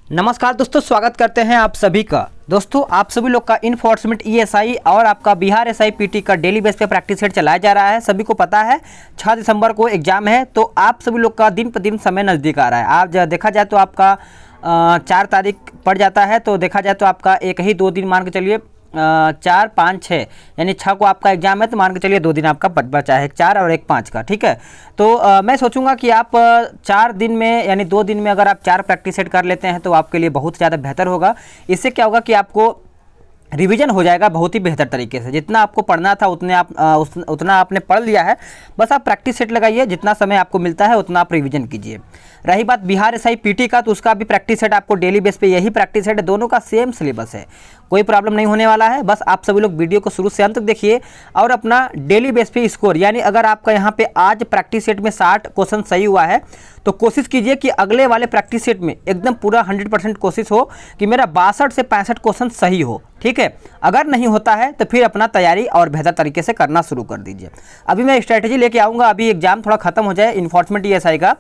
नमस्कार दोस्तों, स्वागत करते हैं आप सभी का। दोस्तों, आप सभी लोग का इन्फोर्समेंट ईएसआई और आपका बिहार एसआई पीटी का डेली बेस पे प्रैक्टिस सेट चलाया जा रहा है। सभी को पता है 6 दिसंबर को एग्जाम है, तो आप सभी लोग का दिन पर दिन समय नज़दीक आ रहा है। आज देखा जाए तो आपका 4 तारीख पड़ जाता है, तो देखा जाए तो आपका एक ही 2 दिन मान के चलिए 4, 5, 6 यानी 6 को आपका एग्जाम है, तो मान के चलिए 2 दिन आपका बचा है, एक 4 और एक 5 का। ठीक है, तो मैं सोचूंगा कि आप 4 दिन में यानी 2 दिन में अगर आप 4 प्रैक्टिस सेट कर लेते हैं तो आपके लिए बहुत ज़्यादा बेहतर होगा। इससे क्या होगा कि आपको रिवीजन हो जाएगा बहुत ही बेहतर तरीके से। जितना आपको पढ़ना था उतना आपने पढ़ लिया है, बस आप प्रैक्टिस सेट लगाइए। जितना समय आपको मिलता है उतना आप रिवीजन कीजिए। रही बात बिहार एसआई पीटी का, तो उसका भी प्रैक्टिस सेट आपको डेली बेस पे यही प्रैक्टिस सेट है, दोनों का सेम सिलेबस है, कोई प्रॉब्लम नहीं होने वाला है। बस आप सभी लोग वीडियो को शुरू से अंत तक देखिए और अपना डेली बेस पे स्कोर, यानी अगर आपका यहाँ पे आज प्रैक्टिस सेट में 60 क्वेश्चन सही हुआ है तो कोशिश कीजिए कि अगले वाले प्रैक्टिस सेट में एकदम पूरा 100% कोशिश हो कि मेरा 62 से 65 क्वेश्चन सही हो। ठीक है, अगर नहीं होता है तो फिर अपना तैयारी और बेहतर तरीके से करना शुरू कर दीजिए। अभी मैं स्ट्रैटेजी लेके आऊँगा, अभी एग्जाम थोड़ा खत्म हो जाए इन्फोर्समेंट ईएसआई का,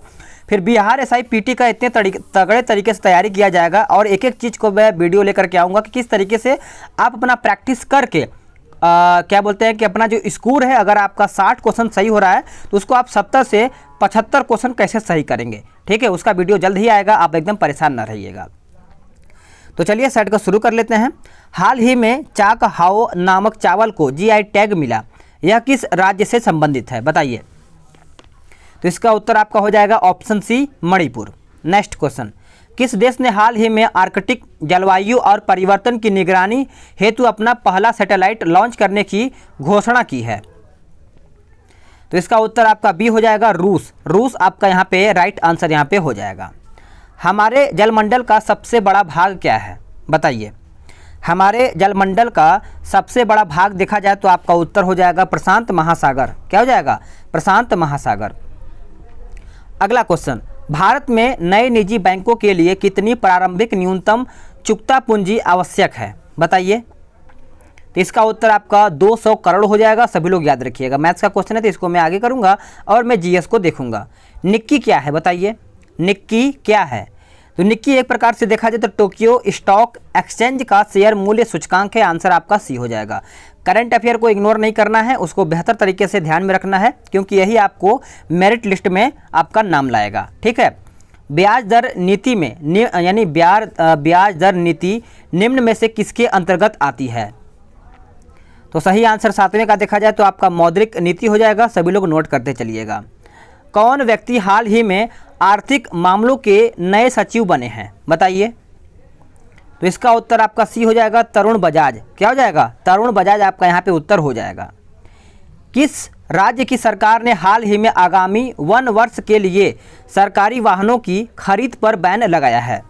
फिर बिहार एसआई पीटी का इतने तगड़े तरीके से तैयारी किया जाएगा और एक एक चीज़ को मैं वीडियो लेकर के आऊँगा कि किस तरीके से आप अपना प्रैक्टिस करके क्या बोलते हैं कि अपना जो स्कोर है, अगर आपका 60 क्वेश्चन सही हो रहा है तो उसको आप 70 से 75 क्वेश्चन कैसे सही करेंगे। ठीक है, उसका वीडियो जल्द ही आएगा, आप एकदम परेशान ना रहिएगा। तो चलिए सेट को शुरू कर लेते हैं। हाल ही में चाक हाओ नामक चावल को जीआई टैग मिला, यह किस राज्य से संबंधित है, बताइए। तो इसका उत्तर आपका हो जाएगा option C, Manipur. Next question, किस देश ने हाल ही में आर्कटिक जलवायु और परिवर्तन की निगरानी हेतु अपना पहला सैटेलाइट लॉन्च करने की घोषणा की है। तो इसका उत्तर आपका बी हो जाएगा, रूस। रूस आपका यहाँ पे राइट आंसर यहाँ पे हो जाएगा। हमारे जलमंडल का सबसे बड़ा भाग क्या है, बताइए। हमारे जलमंडल का सबसे बड़ा भाग देखा जाए तो आपका उत्तर हो जाएगा प्रशांत महासागर। क्या हो जाएगा? प्रशांत महासागर। अगला क्वेश्चन, भारत में नए निजी बैंकों के लिए कितनी प्रारंभिक न्यूनतम चुकता पूंजी आवश्यक है, बताइए। तो इसका उत्तर आपका 200 करोड़ हो जाएगा। सभी लोग याद रखिएगा, मैथ्स का क्वेश्चन है तो इसको मैं आगे करूंगा और मैं जीएस को देखूंगा। निक्की क्या है, बताइए। निक्की क्या है? तो निक्की एक प्रकार से देखा जाए तो टोक्यो स्टॉक एक्सचेंज का शेयर मूल्य सूचकांक है। आंसर आपका सी हो जाएगा। करंट अफेयर को इग्नोर नहीं करना है, उसको बेहतर तरीके से ध्यान में रखना है, क्योंकि यही आपको मेरिट लिस्ट में आपका नाम लाएगा। ठीक है, ब्याज दर नीति में यानी ब्याज दर नीति निम्न में से किसके अंतर्गत आती है? तो सही आंसर 7वें का देखा जाए तो आपका मौद्रिक नीति हो जाएगा। सभी लोग नोट करते चलिएगा। कौन व्यक्ति हाल ही में आर्थिक मामलों के नए सचिव बने हैं, बताइए। तो इसका उत्तर आपका सी हो जाएगा, तरुण बजाज। क्या हो जाएगा? तरुण बजाज आपका यहाँ पे उत्तर हो जाएगा। किस राज्य की सरकार ने हाल ही में आगामी 1 वर्ष के लिए सरकारी वाहनों की खरीद पर बैन लगाया है?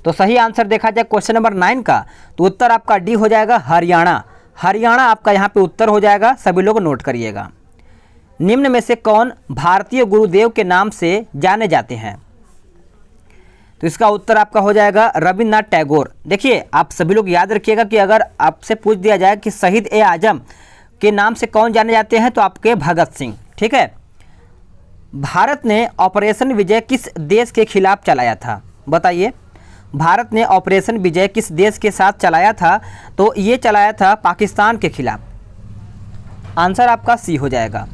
तो सही आंसर देखा जाए क्वेश्चन नंबर 9 का, तो उत्तर आपका डी हो जाएगा, हरियाणा। हरियाणा आपका यहाँ पे उत्तर हो जाएगा। सभी लोग नोट करिएगा। निम्न में से कौन भारतीय गुरुदेव के नाम से जाने जाते हैं? तो इसका उत्तर आपका हो जाएगा रविन्द्रनाथ टैगोर। देखिए, आप सभी लोग याद रखिएगा कि अगर आपसे पूछ दिया जाए कि शहीद ए आजम के नाम से कौन जाने जाते हैं, तो आपके भगत सिंह। ठीक है, भारत ने ऑपरेशन विजय किस देश के खिलाफ चलाया था, बताइए। भारत ने ऑपरेशन विजय किस देश के साथ चलाया था? तो ये चलाया था पाकिस्तान के खिलाफ। आंसर आपका सी हो जाएगा।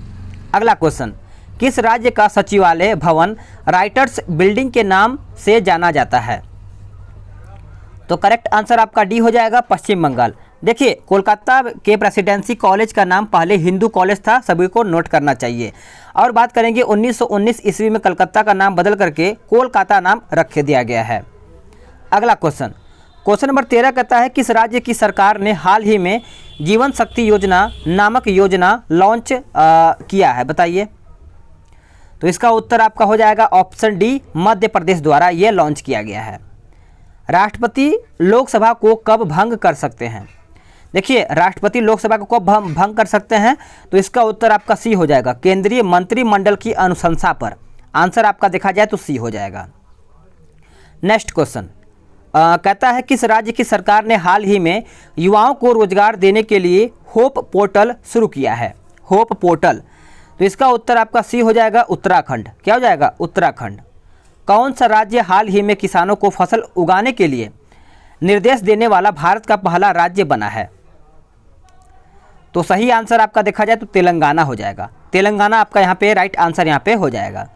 अगला क्वेश्चन, किस राज्य का सचिवालय भवन राइटर्स बिल्डिंग के नाम से जाना जाता है? तो करेक्ट आंसर आपका डी हो जाएगा, पश्चिम बंगाल। देखिए, कोलकाता के प्रेसिडेंसी कॉलेज का नाम पहले हिंदू कॉलेज था, सभी को नोट करना चाहिए। और बात करेंगे 1919 ईस्वी में कलकत्ता का नाम बदल करके कोलकाता नाम रख दिया गया है। अगला क्वेश्चन, क्वेश्चन नंबर 13 कहता है, किस राज्य की सरकार ने हाल ही में जीवन शक्ति योजना नामक योजना लॉन्च किया है, बताइए। तो इसका उत्तर आपका हो जाएगा ऑप्शन डी, मध्य प्रदेश द्वारा यह लॉन्च किया गया है। राष्ट्रपति लोकसभा को कब भंग कर सकते हैं? देखिए, राष्ट्रपति लोकसभा को कब भंग कर सकते हैं? तो इसका उत्तर आपका सी हो जाएगा, केंद्रीय मंत्रिमंडल की अनुशंसा पर। आंसर आपका देखा जाए तो सी हो जाएगा। नेक्स्ट क्वेश्चन कहता है, किस राज्य की सरकार ने हाल ही में युवाओं को रोजगार देने के लिए होप पोर्टल शुरू किया है? Hope portal. तो इसका उत्तर आपका सी हो जाएगा, उत्तराखंड। क्या हो जाएगा? उत्तराखंड। कौन सा राज्य हाल ही में किसानों को फसल उगाने के लिए निर्देश देने वाला भारत का पहला राज्य बना है? तो सही आंसर आपका देखा जाए तो तेलंगाना हो जाएगा। तेलंगाना आपका यहाँ पे राइट आंसर यहाँ पे हो जाएगा।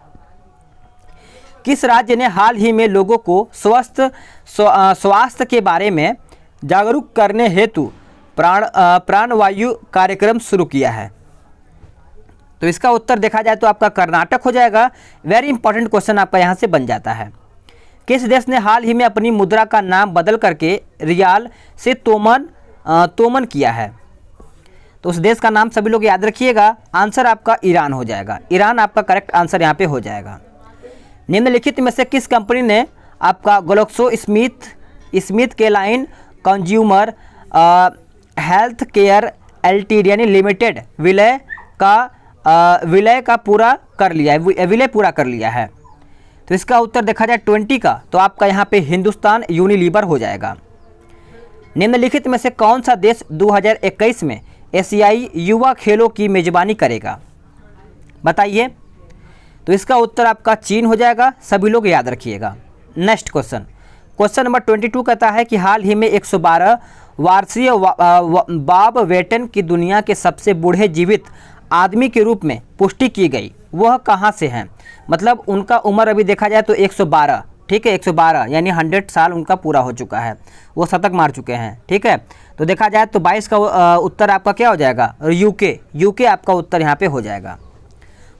किस राज्य ने हाल ही में लोगों को स्वास्थ्य के बारे में जागरूक करने हेतु प्राणवायु कार्यक्रम शुरू किया है? तो इसका उत्तर देखा जाए तो आपका कर्नाटक हो जाएगा। वेरी इंपॉर्टेंट क्वेश्चन आपका यहाँ से बन जाता है। किस देश ने हाल ही में अपनी मुद्रा का नाम बदल करके रियाल से तोमन किया है? तो उस देश का नाम सभी लोग याद रखिएगा। आंसर आपका ईरान हो जाएगा। ईरान आपका करेक्ट आंसर यहाँ पे हो जाएगा। निम्नलिखित में से किस कंपनी ने आपका ग्लैक्सो स्मिथ के line consumer health care LTD यानी लिमिटेड विलय का पूरा कर लिया है? तो इसका उत्तर देखा जाए 20 का तो आपका यहाँ पे हिंदुस्तान यूनिलीवर हो जाएगा। निम्नलिखित में से कौन सा देश 2021 में एशियाई युवा खेलों की मेजबानी करेगा? बताइए। तो इसका उत्तर आपका चीन हो जाएगा। सभी लोग याद रखिएगा। नेक्स्ट क्वेश्चन नंबर 22 कहता है कि हाल ही में 112 वर्षीय बॉब वेटन की दुनिया के सबसे बूढ़े जीवित आदमी के रूप में पुष्टि की गई, वह कहाँ से हैं? मतलब उनका उम्र अभी देखा जाए तो 112, ठीक है, 112 यानी 100 साल उनका पूरा हो चुका है, वो शतक मार चुके हैं, ठीक है। तो देखा जाए तो 22 का उत्तर आपका क्या हो जाएगा? यूके आपका उत्तर यहाँ पे हो जाएगा।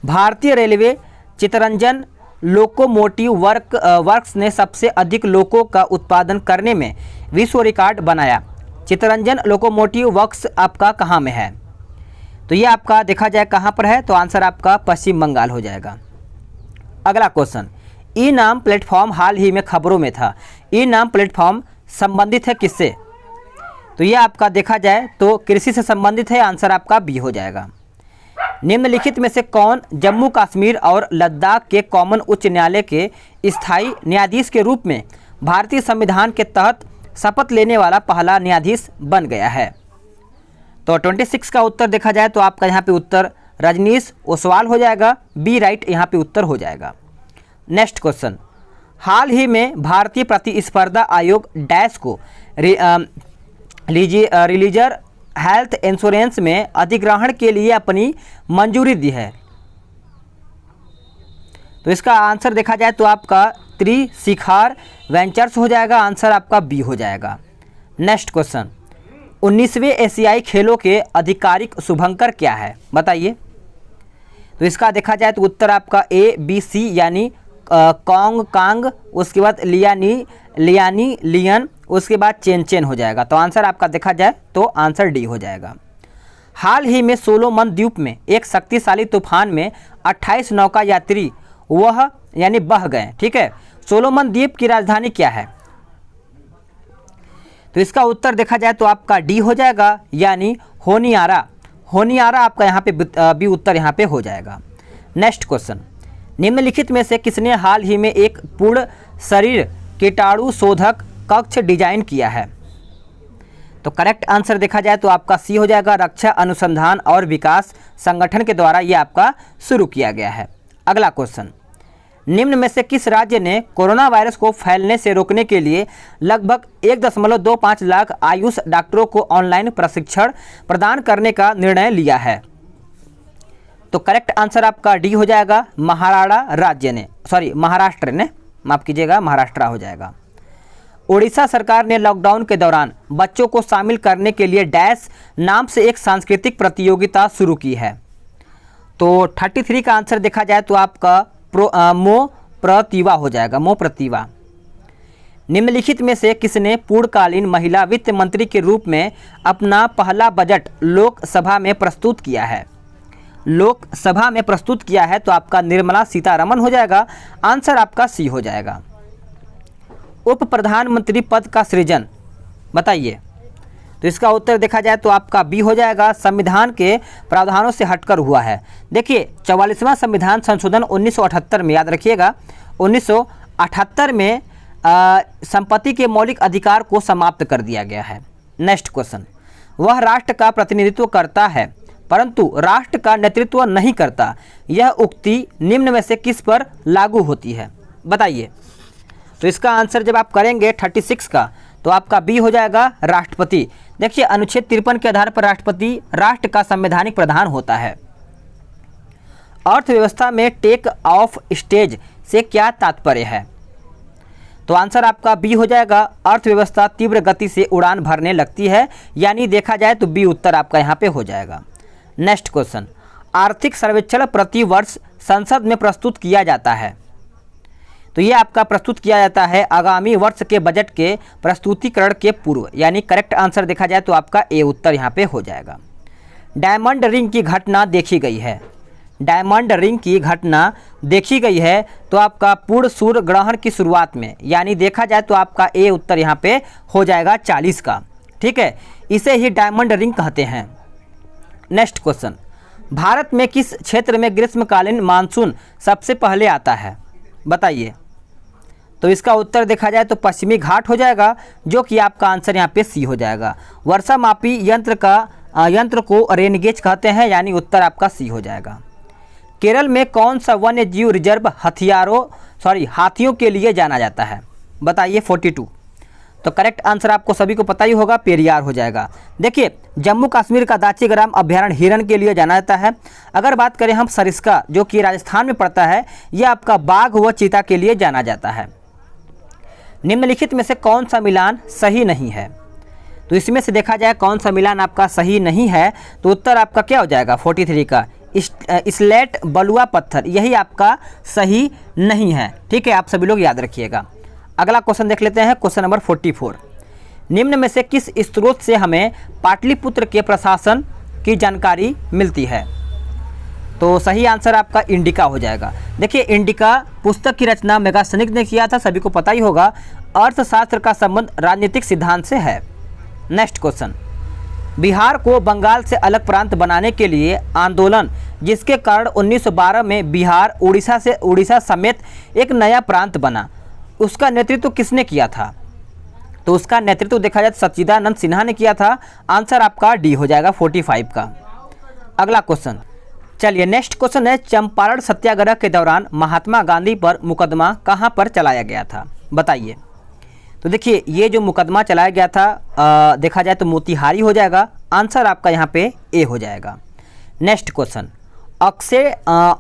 भारतीय रेलवे चितरंजन लोकोमोटिव वर्क्स ने सबसे अधिक लोको का उत्पादन करने में विश्व रिकॉर्ड बनाया। चितरंजन लोकोमोटिव वर्क्स आपका कहाँ में है? तो ये आपका देखा जाए कहाँ पर है, तो आंसर आपका पश्चिम बंगाल हो जाएगा। अगला क्वेश्चन, ई नाम प्लेटफॉर्म हाल ही में खबरों में था, ई नाम प्लेटफॉर्म संबंधित है किससे? तो ये आपका देखा जाए तो कृषि से संबंधित है। आंसर आपका बी हो जाएगा। निम्नलिखित में से कौन जम्मू कश्मीर और लद्दाख के कॉमन उच्च न्यायालय के स्थायी न्यायाधीश के रूप में भारतीय संविधान के तहत शपथ लेने वाला पहला न्यायाधीश बन गया है? तो 26 का उत्तर देखा जाए तो आपका यहाँ पे उत्तर रजनीश ओसवाल हो जाएगा। बी राइट यहाँ पे उत्तर हो जाएगा। नेक्स्ट क्वेश्चन, हाल ही में भारतीय प्रतिस्पर्धा आयोग डैश को रिलीजर हेल्थ इंश्योरेंस में अधिग्रहण के लिए अपनी मंजूरी दी है। तो इसका आंसर देखा जाए तो आपका त्रिशिखार वेंचर्स हो जाएगा। आंसर आपका बी हो जाएगा। नेक्स्ट क्वेश्चन, 19वें एशियाई खेलों के आधिकारिक शुभंकर क्या है? बताइए। तो इसका देखा जाए तो उत्तर आपका ए बी सी यानी कांग कांग, उसके बाद लियन, उसके बाद चेन हो जाएगा। तो आंसर आपका देखा जाए तो आंसर डी हो जाएगा। हाल ही में सोलोमन द्वीप में एक शक्तिशाली तूफान में 28 नौका यात्री बह गए, ठीक है। सोलोमन द्वीप की राजधानी क्या है? तो इसका उत्तर देखा जाए तो आपका डी हो जाएगा यानी होनियारा आपका यहाँ पे बी उत्तर यहाँ पे हो जाएगा। नेक्स्ट क्वेश्चन, निम्नलिखित में से किसने हाल ही में एक पूर्ण शरीर कीटाणु शोधक कक्ष डिजाइन किया है? तो करेक्ट आंसर देखा जाए तो आपका सी हो जाएगा। रक्षा अनुसंधान और विकास संगठन के द्वारा ये आपका शुरू किया गया है। अगला क्वेश्चन, निम्न में से किस राज्य ने कोरोना वायरस को फैलने से रोकने के लिए लगभग 1.25 लाख आयुष डॉक्टरों को ऑनलाइन प्रशिक्षण प्रदान करने का निर्णय लिया है? तो करेक्ट आंसर आपका डी हो जाएगा। महाराष्ट्र ने, माफ कीजिएगा, महाराष्ट्र हो जाएगा। उड़ीसा सरकार ने लॉकडाउन के दौरान बच्चों को शामिल करने के लिए डैश नाम से एक सांस्कृतिक प्रतियोगिता शुरू की है। तो 33 का आंसर देखा जाए तो आपका मोह प्रतिभा हो जाएगा। मोह प्रतिभा। निम्नलिखित में से किसने पूर्णकालीन महिला वित्त मंत्री के रूप में अपना पहला बजट लोकसभा में प्रस्तुत किया है? तो आपका निर्मला सीतारमण हो जाएगा। आंसर आपका सी हो जाएगा। उप प्रधानमंत्री पद का सृजन बताइए। तो इसका उत्तर देखा जाए तो आपका बी हो जाएगा। संविधान के प्रावधानों से हटकर हुआ है। देखिए 44वां संविधान संशोधन 1978 में, याद रखिएगा 1978 में संपत्ति के मौलिक अधिकार को समाप्त कर दिया गया है। नेक्स्ट क्वेश्चन, वह राष्ट्र का प्रतिनिधित्व करता है परंतु राष्ट्र का नेतृत्व नहीं करता, यह उक्ति निम्न में से किस पर लागू होती है? बताइए। तो इसका आंसर जब आप करेंगे 36 का तो आपका बी हो जाएगा राष्ट्रपति। देखिए अनुच्छेद 53 के आधार पर राष्ट्रपति राष्ट्र का संवैधानिक प्रधान होता है। अर्थव्यवस्था में टेक ऑफ स्टेज से क्या तात्पर्य है? तो आंसर आपका बी हो जाएगा, अर्थव्यवस्था तीव्र गति से उड़ान भरने लगती है, यानी देखा जाए तो बी उत्तर आपका यहाँ पे हो जाएगा। नेक्स्ट क्वेश्चन, आर्थिक सर्वेक्षण प्रति वर्ष संसद में प्रस्तुत किया जाता है। तो ये आपका प्रस्तुत किया जाता है आगामी वर्ष के बजट के प्रस्तुतिकरण के पूर्व, यानी करेक्ट आंसर देखा जाए तो आपका ए उत्तर यहाँ पे हो जाएगा। डायमंड रिंग की घटना देखी गई है। डायमंड रिंग की घटना देखी गई है तो आपका पूर्ण सूर्य ग्रहण की शुरुआत में, यानी देखा जाए तो आपका ए उत्तर यहाँ पे हो जाएगा 40 का। ठीक है, इसे ही डायमंड रिंग कहते हैं। नेक्स्ट क्वेश्चन, भारत में किस क्षेत्र में ग्रीष्मकालीन मानसून सबसे पहले आता है? बताइए। तो इसका उत्तर देखा जाए तो पश्चिमी घाट हो जाएगा, जो कि आपका आंसर यहाँ पे सी हो जाएगा। वर्षा मापी यंत्र को रेनगेज कहते हैं, यानी उत्तर आपका सी हो जाएगा। केरल में कौन सा वन्य जीव रिजर्व हाथियों के लिए जाना जाता है? बताइए 42। तो करेक्ट आंसर आपको सभी को पता ही होगा, पेरियार हो जाएगा। देखिए जम्मू कश्मीर का दाचीग्राम अभ्यारण्य हिरन के लिए जाना जाता है। अगर बात करें हम सरिस्का, जो कि राजस्थान में पड़ता है, यह आपका बाघ व चीता के लिए जाना जाता है। निम्नलिखित में से कौन सा मिलान सही नहीं है? तो इसमें से देखा जाए कौन सा मिलान आपका सही नहीं है, तो उत्तर आपका क्या हो जाएगा 43 का, स्लेट बलुआ पत्थर, यही आपका सही नहीं है। ठीक है, आप सभी लोग याद रखिएगा। अगला क्वेश्चन देख लेते हैं, क्वेश्चन नंबर 44। निम्न में से किस स्रोत से हमें पाटलिपुत्र के प्रशासन की जानकारी मिलती है? तो सही आंसर आपका इंडिका हो जाएगा। देखिए इंडिका पुस्तक की रचना मेगास्थनीज ने किया था, सभी को पता ही होगा। अर्थशास्त्र का संबंध राजनीतिक सिद्धांत से है। नेक्स्ट क्वेश्चन, बिहार को बंगाल से अलग प्रांत बनाने के लिए आंदोलन, जिसके कारण 1912 में बिहार उड़ीसा समेत एक नया प्रांत बना, उसका नेतृत्व किसने किया था? तो उसका नेतृत्व देखा जाए सच्चिदानंद सिन्हा ने किया था। आंसर आपका डी हो जाएगा 45 का। अगला क्वेश्चन, चलिए नेक्स्ट क्वेश्चन है, चंपारण सत्याग्रह के दौरान महात्मा गांधी पर मुकदमा कहां पर चलाया गया था? बताइए। तो देखिए ये जो मुकदमा चलाया गया था देखा जाए तो मोतिहारी हो जाएगा। आंसर आपका यहाँ पे ए हो जाएगा। नेक्स्ट क्वेश्चन,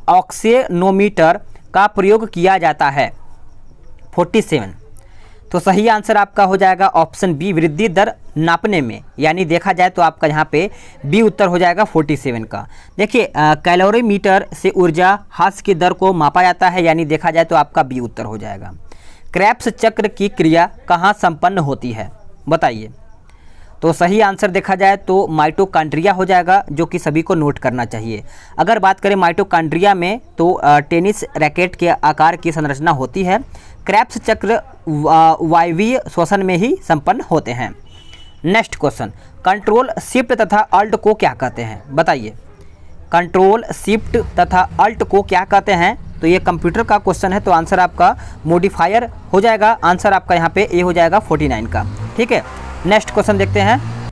ऑक्सेनोमीटर का प्रयोग किया जाता है 47। तो सही आंसर आपका हो जाएगा ऑप्शन बी, वृद्धि दर नापने में, यानी देखा जाए तो आपका यहाँ पे बी उत्तर हो जाएगा 47 का। देखिए कैलोरीमीटर से ऊर्जा ह्रास की दर को मापा जाता है, यानी देखा जाए तो आपका बी उत्तर हो जाएगा। क्रेब्स चक्र की क्रिया कहाँ संपन्न होती है? बताइए। तो सही आंसर देखा जाए तो माइटोकॉन्ड्रिया हो जाएगा, जो कि सभी को नोट करना चाहिए। अगर बात करें माइटोकॉन्ड्रिया में तो टेनिस रैकेट के आकार की संरचना होती है। क्रेब्स चक्र वायवीय श्वसन में ही संपन्न होते हैं। नेक्स्ट क्वेश्चन, कंट्रोल शिफ्ट तथा अल्ट को क्या कहते हैं? बताइए। कंट्रोल शिफ्ट तथा अल्ट को क्या कहते हैं? तो ये कंप्यूटर का क्वेश्चन है, तो आंसर आपका मॉडिफायर हो जाएगा। आंसर आपका यहाँ पे ए हो जाएगा 49 का। ठीक है, नेक्स्ट क्वेश्चन देखते हैं।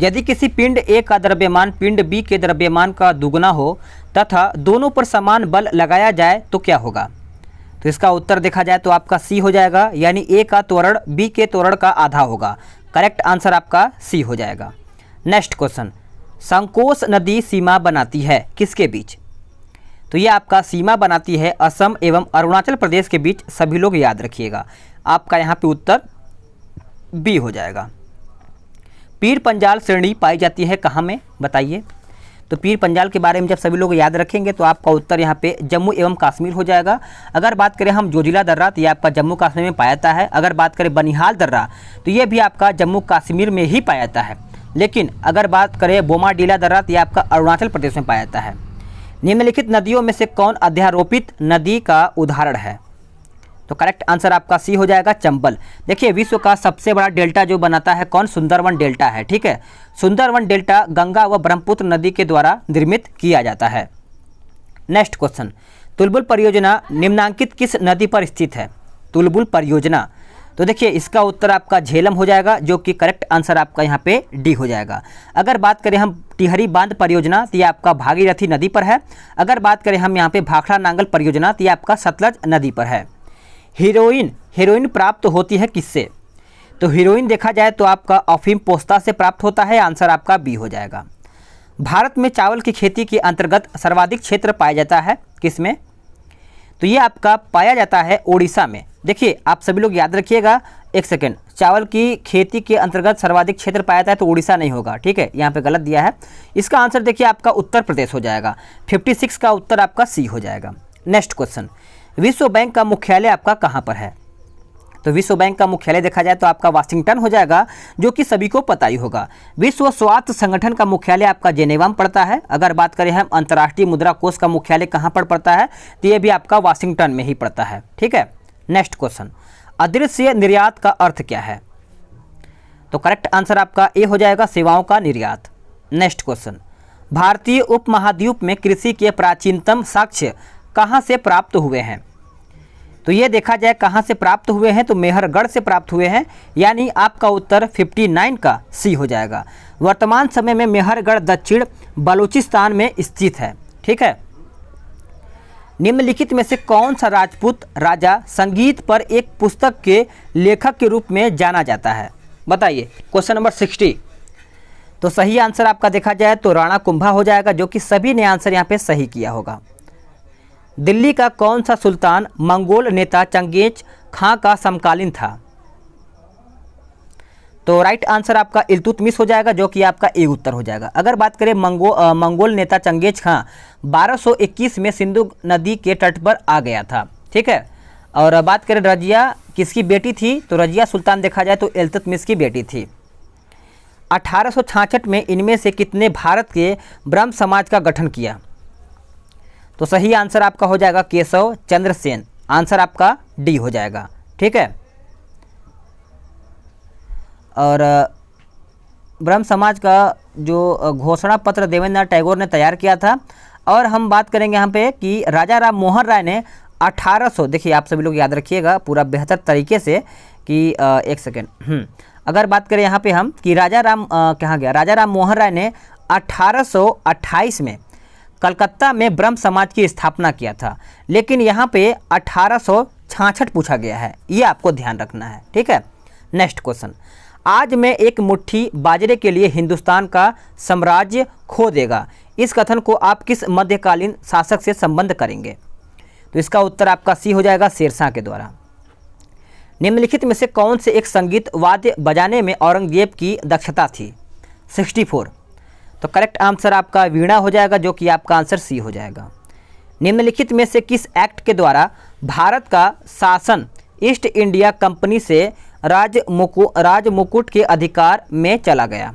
यदि किसी पिंड ए का द्रव्यमान पिंड बी के द्रव्यमान का दुगुना हो तथा दोनों पर समान बल लगाया जाए तो क्या होगा? तो इसका उत्तर देखा जाए तो आपका सी हो जाएगा, यानी ए का त्वरण बी के त्वरण का आधा होगा। करेक्ट आंसर आपका सी हो जाएगा। नेक्स्ट क्वेश्चन, संकोश नदी सीमा बनाती है किसके बीच? तो ये आपका सीमा बनाती है असम एवं अरुणाचल प्रदेश के बीच, सभी लोग याद रखिएगा। आपका यहाँ पे उत्तर बी हो जाएगा। पीर पंजाल श्रेणी पाई जाती है कहाँ में? बताइए। तो पीर पंजाल के बारे में जब सभी लोग याद रखेंगे तो आपका उत्तर यहाँ पे जम्मू एवं कश्मीर हो जाएगा। अगर बात करें हम जोजिला दर्रा, तो ये आपका जम्मू कश्मीर में पाया जाता है। अगर बात करें बनिहाल दर्रा, तो ये भी आपका जम्मू कश्मीर में ही पाया जाता है। लेकिन अगर बात करें बोमाडीला दर्रा, तो ये आपका अरुणाचल प्रदेश में पाया जाता है। निम्नलिखित नदियों में से कौन अध्यारोपित नदी का उदाहरण है? तो करेक्ट आंसर आपका सी हो जाएगा, चंबल। देखिए विश्व का सबसे बड़ा डेल्टा जो बनाता है कौन? सुंदरवन डेल्टा है। ठीक है, सुंदरवन डेल्टा गंगा व ब्रह्मपुत्र नदी के द्वारा निर्मित किया जाता है। नेक्स्ट क्वेश्चन, तुलबुल परियोजना निम्नांकित किस नदी पर स्थित है? तुलबुल परियोजना तो देखिए इसका उत्तर आपका झेलम हो जाएगा, जो कि करेक्ट आंसर आपका यहाँ पे डी हो जाएगा। अगर बात करें हम टिहरी बांध परियोजना, तो ये आपका भागीरथी नदी पर है। अगर बात करें हम यहाँ पे भाखड़ा नांगल परियोजना, तो ये आपका सतलज नदी पर है। हीरोइन प्राप्त होती है किससे? तो हीरोइन देखा जाए तो आपका अफीम पोस्ता से प्राप्त होता है, आंसर आपका बी हो जाएगा। भारत में चावल की खेती के अंतर्गत सर्वाधिक क्षेत्र पाया जाता है किस में? तो ये आपका पाया जाता है उड़ीसा में। देखिए आप सभी लोग याद रखिएगा, एक सेकेंड, चावल की खेती के अंतर्गत सर्वाधिक क्षेत्र पाया जाता है तो उड़ीसा नहीं होगा, ठीक है, यहाँ पे गलत दिया है। इसका आंसर देखिए आपका उत्तर प्रदेश हो जाएगा। 56 का उत्तर आपका सी हो जाएगा। नेक्स्ट क्वेश्चन, विश्व बैंक का मुख्यालय आपका कहाँ पर है? तो विश्व बैंक का मुख्यालय देखा जाए तो आपका वाशिंगटन हो जाएगा, जो कि सभी को पता ही होगा। विश्व स्वास्थ्य संगठन का मुख्यालय आपका जेनेवा में पड़ता है। अगर बात करें हम अंतर्राष्ट्रीय मुद्रा कोष का मुख्यालय कहाँ पर पड़ता है, तो ये भी आपका वाशिंगटन में ही पड़ता है, ठीक है। नेक्स्ट क्वेश्चन, अदृश्य निर्यात का अर्थ क्या है? तो करेक्ट आंसर आपका ए हो जाएगा, सेवाओं का निर्यात। नेक्स्ट क्वेश्चन, भारतीय उपमहाद्वीप में कृषि के प्राचीनतम साक्ष्य कहाँ से प्राप्त हुए हैं? तो ये देखा जाए कहाँ से प्राप्त हुए हैं, तो मेहरगढ़ से प्राप्त हुए हैं, यानी आपका उत्तर 59 का सी हो जाएगा। वर्तमान समय में मेहरगढ़ दक्षिण बलूचिस्तान में स्थित है, ठीक है। निम्नलिखित में से कौन सा राजपूत राजा संगीत पर एक पुस्तक के लेखक के रूप में जाना जाता है? बताइए, क्वेश्चन नंबर 60। तो सही आंसर आपका देखा जाए तो राणा कुंभा हो जाएगा, जो कि सभी ने आंसर यहाँ पे सही किया होगा। दिल्ली का कौन सा सुल्तान मंगोल नेता चंगेज खां का समकालीन था? तो राइट आंसर आपका इल्तुतमिश हो जाएगा, जो कि आपका ए उत्तर हो जाएगा। अगर बात करें मंगोल नेता चंगेज खां 1221 में सिंधु नदी के तट पर आ गया था, ठीक है। और बात करें रजिया किसकी बेटी थी, तो रजिया सुल्तान देखा जाए तो इल्तुतमिश की बेटी थी। 1866 में इनमें से कितने भारत के ब्रह्म समाज का गठन किया? तो सही आंसर आपका हो जाएगा केशव चंद्र सेन, आंसर आपका डी हो जाएगा, ठीक है। और ब्रह्म समाज का जो घोषणा पत्र देवेंद्रनाथ टैगोर ने तैयार किया था। और हम बात करेंगे यहाँ पे कि राजा राम मोहन राय ने 1800, देखिए आप सभी लोग याद रखिएगा पूरा बेहतर तरीके से कि एक सेकेंड, अगर बात करें यहाँ पे हम कि राजा राम मोहन राय ने 1828 में कलकत्ता में ब्रह्म समाज की स्थापना किया था, लेकिन यहाँ पे 1866 पूछा गया है, ये आपको ध्यान रखना है, ठीक है। नेक्स्ट क्वेश्चन, आज मैं एक मुट्ठी बाजरे के लिए हिंदुस्तान का साम्राज्य खो देगा, इस कथन को आप किस मध्यकालीन शासक से संबंध करेंगे? तो इसका उत्तर आपका सी हो जाएगा, शेरशाह के द्वारा। निम्नलिखित में से कौन से एक संगीत वाद्य बजाने में औरंगजेब की दक्षता थी? 64। तो करेक्ट आंसर आपका वीणा हो जाएगा, जो कि आपका आंसर सी हो जाएगा। निम्नलिखित में से किस एक्ट के द्वारा भारत का शासन ईस्ट इंडिया कंपनी से राज मुकुट के अधिकार में चला गया?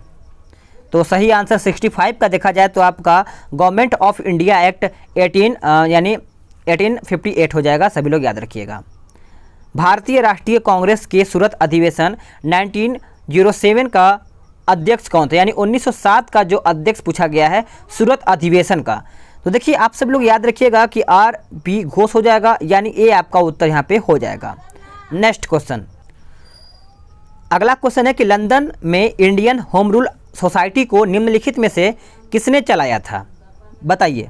तो सही आंसर 65 का देखा जाए तो आपका गवर्नमेंट ऑफ इंडिया एक्ट 1858 हो जाएगा, सभी लोग याद रखिएगा। भारतीय राष्ट्रीय कांग्रेस के सूरत अधिवेशन 1907 का अध्यक्ष कौन था? यानी 1907 का जो अध्यक्ष पूछा गया है सूरत अधिवेशन का। तो देखिए आप सब लोग याद रखिएगा कि आर बी घोष हो जाएगा, यानी ए आपका उत्तर यहाँ पे हो जाएगा। नेक्स्ट क्वेश्चन, अगला क्वेश्चन है कि लंदन में इंडियन होम रूल सोसाइटी को निम्नलिखित में से किसने चलाया था? बताइए।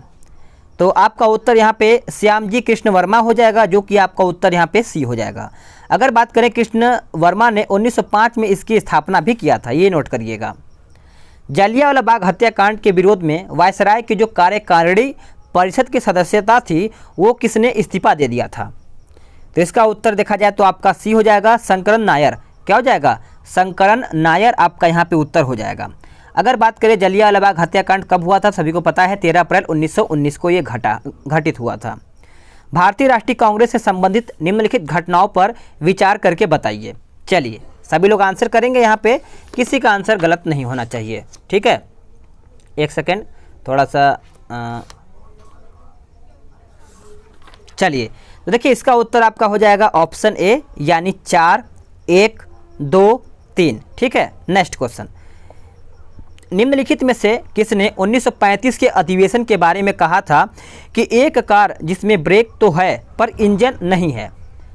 तो आपका उत्तर यहाँ पे श्यामजी कृष्ण वर्मा हो जाएगा, जो कि आपका उत्तर यहाँ पे सी हो जाएगा। अगर बात करें कृष्ण वर्मा ने 1905 में इसकी स्थापना भी किया था, ये नोट करिएगा। जलियांवाला बाग हत्याकांड के विरोध में वायसराय की जो कार्यकारिणी परिषद की सदस्यता थी वो किसने इस्तीफा दे दिया था? तो इसका उत्तर देखा जाए तो आपका सी हो जाएगा, शंकरन नायर। क्या हो जाएगा? शंकरन नायर आपका यहाँ पे उत्तर हो जाएगा। अगर बात करें जलियांवाला बाग हत्याकांड कब हुआ था, सभी को पता है 13 अप्रैल 1919 को ये घटित हुआ था। भारतीय राष्ट्रीय कांग्रेस से संबंधित निम्नलिखित घटनाओं पर विचार करके बताइए। चलिए सभी लोग आंसर करेंगे, यहाँ पे किसी का आंसर गलत नहीं होना चाहिए, ठीक है। एक सेकेंड, थोड़ा सा चलिए, तो देखिए इसका उत्तर आपका हो जाएगा ऑप्शन ए, यानी 4, 1, 2, 3, ठीक है। नेक्स्ट क्वेश्चन, निम्नलिखित में से किसने 1935 के अधिवेशन के बारे में कहा था कि एक कार जिसमें ब्रेक तो है पर इंजन नहीं है,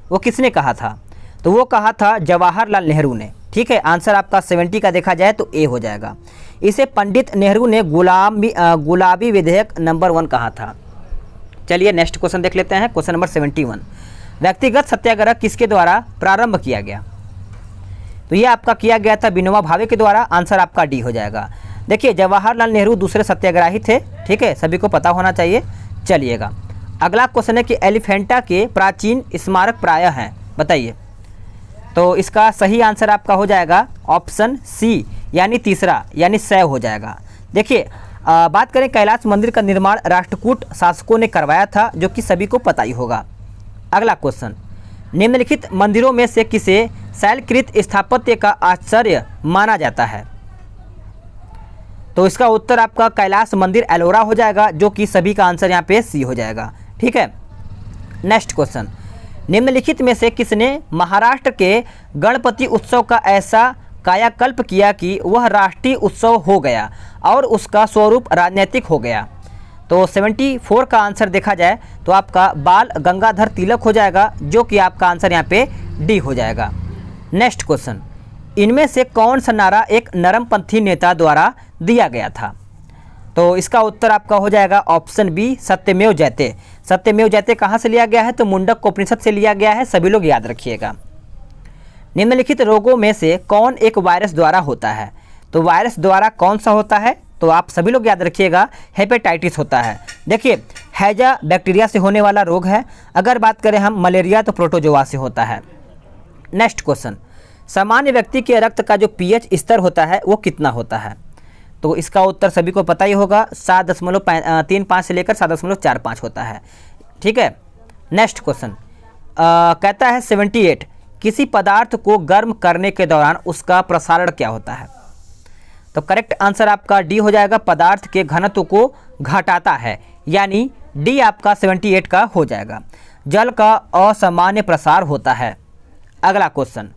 वो किसने कहा था? तो वो कहा था जवाहरलाल नेहरू ने। ठीक है, आंसर आपका 70 का देखा जाए तो ए हो जाएगा। इसे पंडित नेहरू ने गुलाबी विधेयक नंबर 1 कहा था। चलिए नेक्स्ट क्वेश्चन देख लेते हैं, क्वेश्चन नंबर 71। व्यक्तिगत सत्याग्रह किसके द्वारा प्रारंभ किया गया? तो ये आपका किया गया था विनोबा भावे के द्वारा। आंसर आपका डी हो जाएगा। देखिए जवाहरलाल नेहरू दूसरे सत्याग्रही थे। ठीक है, सभी को पता होना चाहिए। चलिएगा अगला क्वेश्चन है कि एलिफेंटा के प्राचीन स्मारक प्रायः हैं, बताइए। तो इसका सही आंसर आपका हो जाएगा ऑप्शन सी, यानी तीसरा, यानी 100 हो जाएगा। देखिए बात करें कैलाश मंदिर का निर्माण राष्ट्रकूट शासकों ने करवाया था, जो कि सभी को पता ही होगा। अगला क्वेश्चन, निम्नलिखित मंदिरों में से किसे शैलकृत स्थापत्य का आश्चर्य माना जाता है? तो इसका उत्तर आपका कैलाश मंदिर एलोरा हो जाएगा, जो कि सभी का आंसर यहाँ पे सी हो जाएगा। ठीक है, नेक्स्ट क्वेश्चन, निम्नलिखित में से किसने महाराष्ट्र के गणपति उत्सव का ऐसा कायाकल्प किया कि वह राष्ट्रीय उत्सव हो गया और उसका स्वरूप राजनीतिक हो गया? तो 74 का आंसर देखा जाए तो आपका बाल गंगाधर तिलक हो जाएगा, जो कि आपका आंसर यहाँ पे डी हो जाएगा। नेक्स्ट क्वेश्चन, इनमें से कौन सा नारा एक नरमपंथी नेता द्वारा दिया गया था? तो इसका उत्तर आपका हो जाएगा ऑप्शन बी, सत्यमेव जयते। सत्यमेव जयते कहाँ से लिया गया है? तो मुंडक उपनिषद से लिया गया है, सभी लोग याद रखिएगा। निम्नलिखित रोगों में से कौन एक वायरस द्वारा होता है? तो वायरस द्वारा कौन सा होता है? तो आप सभी लोग याद रखिएगा, हेपेटाइटिस होता है। देखिए हैजा बैक्टीरिया से होने वाला रोग है। अगर बात करें हम मलेरिया तो प्रोटोजोआ से होता है। नेक्स्ट क्वेश्चन, सामान्य व्यक्ति के रक्त का जो पीएच स्तर होता है वो कितना होता है? तो इसका उत्तर सभी को पता ही होगा, 7.35 से लेकर 7.45 होता है। ठीक है, नेक्स्ट क्वेश्चन कहता है 78, किसी पदार्थ को गर्म करने के दौरान उसका प्रसारण क्या होता है? तो करेक्ट आंसर आपका डी हो जाएगा, पदार्थ के घनत्व को घटाता है, यानी डी आपका 78 का हो जाएगा। जल का असामान्य प्रसार होता है। अगला क्वेश्चन,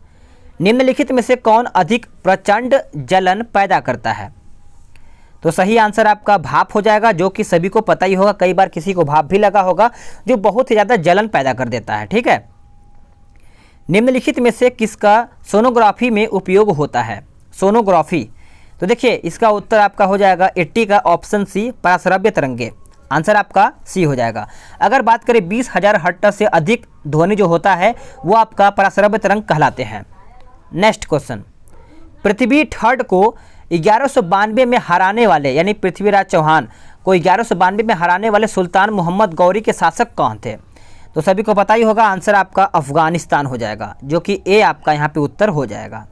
निम्नलिखित में से कौन अधिक प्रचंड जलन पैदा करता है? तो सही आंसर आपका भाप हो जाएगा, जो कि सभी को पता ही होगा, कई बार किसी को भाप भी लगा होगा, जो बहुत ही ज़्यादा जलन पैदा कर देता है। ठीक है, निम्नलिखित में से किसका सोनोग्राफी में उपयोग होता है? सोनोग्राफी, तो देखिए इसका उत्तर आपका हो जाएगा 80 का ऑप्शन सी, पराश्रव्य तरंगे। आंसर आपका सी हो जाएगा। अगर बात करें 20,000 हर्ट्ज से अधिक ध्वनि जो होता है वो आपका पराश्रव्य तरंग कहलाते हैं। नेक्स्ट क्वेश्चन, पृथ्वी थर्ड को 1192 में हराने वाले, यानी पृथ्वीराज चौहान को 1192 में हराने वाले सुल्तान मोहम्मद गौरी के शासक कौन थे? तो सभी को पता ही होगा, आंसर आपका अफगानिस्तान हो जाएगा, जो कि ए आपका यहाँ पे उत्तर हो जाएगा।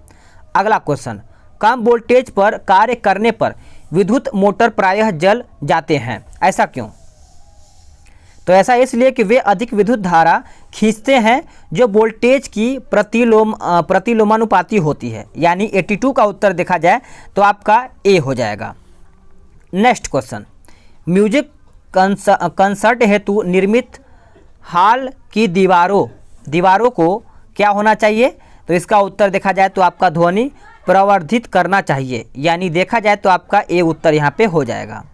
अगला क्वेश्चन, कम वोल्टेज पर कार्य करने पर विद्युत मोटर प्रायः जल जाते हैं, ऐसा क्यों? तो ऐसा इसलिए कि वे अधिक विद्युत धारा खींचते हैं जो वोल्टेज की प्रतिलोमानुपाती होती है, यानी 82 का उत्तर देखा जाए तो आपका ए हो जाएगा। नेक्स्ट क्वेश्चन, म्यूजिक कंसर्ट हेतु निर्मित हॉल की दीवारों को क्या होना चाहिए? तो इसका उत्तर देखा जाए तो आपका ध्वनि प्रवर्धित करना चाहिए, यानी देखा जाए तो आपका ए उत्तर यहाँ पे हो जाएगा।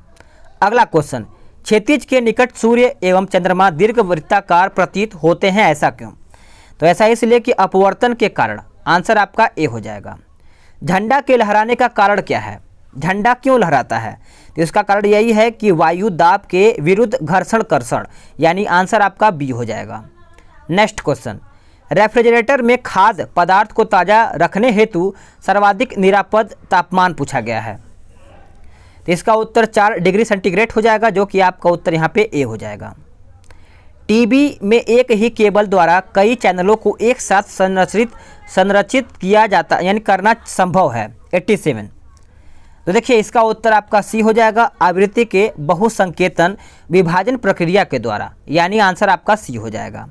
अगला क्वेश्चन, क्षितिज के निकट सूर्य एवं चंद्रमा दीर्घ वृत्ताकार प्रतीत होते हैं, ऐसा क्यों? तो ऐसा इसलिए कि अपवर्तन के कारण। आंसर आपका ए हो जाएगा। झंडा के लहराने का कारण क्या है? झंडा क्यों लहराता है? तो इसका कारण यही है कि वायु दाब के विरुद्ध घर्षण कर्षण, यानी आंसर आपका बी हो जाएगा। नेक्स्ट क्वेश्चन, रेफ्रिजरेटर में खाद्य पदार्थ को ताज़ा रखने हेतु सर्वाधिक निरापद तापमान पूछा गया है। तो इसका उत्तर 4 डिग्री सेंटीग्रेड हो जाएगा, जो कि आपका उत्तर यहाँ पे ए हो जाएगा। टीवी में एक ही केबल द्वारा कई चैनलों को एक साथ संरचित किया जाता, यानी करना संभव है, 87। तो देखिए इसका उत्तर आपका सी हो जाएगा, आवृत्ति के बहुसंकेतन विभाजन प्रक्रिया के द्वारा, यानी आंसर आपका सी हो जाएगा।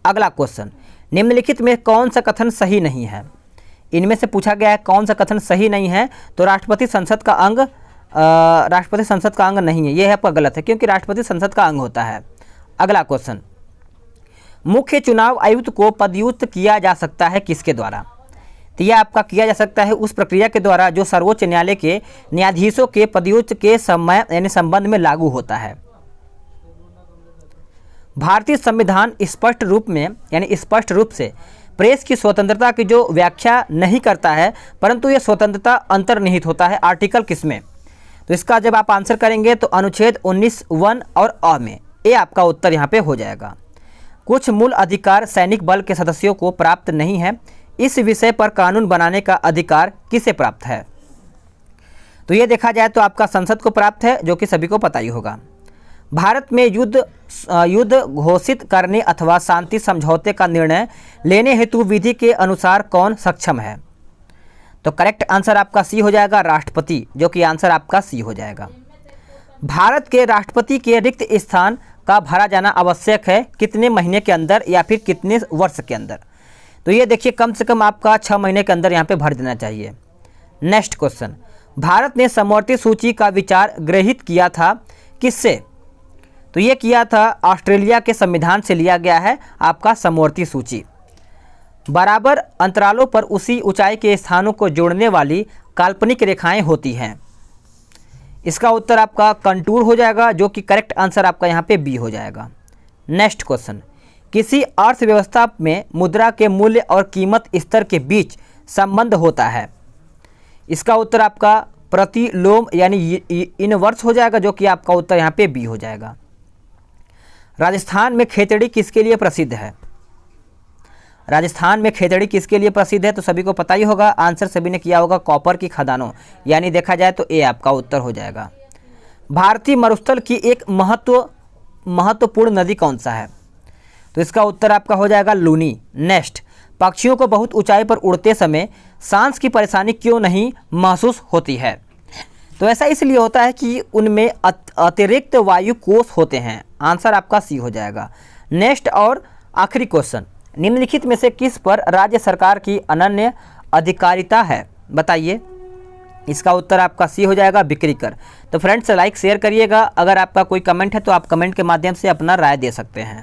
अगला क्वेश्चन, निम्नलिखित में कौन सा कथन सही नहीं है? इनमें से पूछा गया है कौन सा कथन सही नहीं है। तो राष्ट्रपति संसद का अंग नहीं है, यह आपका गलत है, क्योंकि राष्ट्रपति संसद का अंग होता है। अगला क्वेश्चन, मुख्य चुनाव आयुक्त को पदच्युत किया जा सकता है किसके द्वारा? तो यह आपका किया जा सकता है उस प्रक्रिया के द्वारा जो सर्वोच्च न्यायालय के न्यायाधीशों के पदच्युत के समय यानी संबंध में लागू होता है। भारतीय संविधान स्पष्ट रूप से प्रेस की स्वतंत्रता की जो व्याख्या नहीं करता है, परंतु ये स्वतंत्रता अंतर्निहित होता है आर्टिकल किसमें? तो इसका जब आप आंसर करेंगे तो अनुच्छेद 19(1) और अ में। ये आपका उत्तर यहाँ पे हो जाएगा। कुछ मूल अधिकार सैनिक बल के सदस्यों को प्राप्त नहीं है, इस विषय पर कानून बनाने का अधिकार किसे प्राप्त है? तो ये देखा जाए तो आपका संसद को प्राप्त है, जो कि सभी को पता ही होगा। भारत में युद्ध घोषित करने अथवा शांति समझौते का निर्णय लेने हेतु विधि के अनुसार कौन सक्षम है? तो करेक्ट आंसर आपका सी हो जाएगा, राष्ट्रपति, जो कि आंसर आपका सी हो जाएगा। भारत के राष्ट्रपति के रिक्त स्थान का भरा जाना आवश्यक है कितने महीने के अंदर या फिर कितने वर्ष के अंदर? तो ये देखिए कम से कम आपका 6 महीने के अंदर यहाँ पे भर देना चाहिए। नेक्स्ट क्वेश्चन, भारत ने समवर्ती सूची का विचार गृहीत किया था किससे? तो ये किया था ऑस्ट्रेलिया के संविधान से लिया गया है आपका समवर्ती सूची। बराबर अंतरालों पर उसी ऊंचाई के स्थानों को जोड़ने वाली काल्पनिक रेखाएं होती हैं। इसका उत्तर आपका कंटूर हो जाएगा, जो कि करेक्ट आंसर आपका यहाँ पे बी हो जाएगा। नेक्स्ट क्वेश्चन, किसी अर्थव्यवस्था में मुद्रा के मूल्य और कीमत स्तर के बीच संबंध होता है। इसका उत्तर आपका प्रतिलोम यानी इनवर्स हो जाएगा, जो कि आपका उत्तर यहाँ पे बी हो जाएगा। राजस्थान में खेतड़ी किसके लिए प्रसिद्ध है? राजस्थान में खेतड़ी किसके लिए प्रसिद्ध है? तो सभी को पता ही होगा, आंसर सभी ने किया होगा, कॉपर की खदानों, यानी देखा जाए तो ए आपका उत्तर हो जाएगा। भारतीय मरुस्थल की एक महत्वपूर्ण नदी कौन सा है? तो इसका उत्तर आपका हो जाएगा लूनी। नेक्स्ट, पक्षियों को बहुत ऊंचाई पर उड़ते समय सांस की परेशानी क्यों नहीं महसूस होती है? तो ऐसा इसलिए होता है कि उनमें अतिरिक्त वायु कोष होते हैं। आंसर आपका सी हो जाएगा। नेक्स्ट और आखिरी क्वेश्चन, निम्नलिखित में से किस पर राज्य सरकार की अनन्य अधिकारिता है? बताइए। इसका उत्तर आपका सी हो जाएगा, बिक्री कर। तो फ्रेंड्स लाइक शेयर करिएगा। अगर आपका कोई कमेंट है तो आप कमेंट के माध्यम से अपना राय दे सकते हैं।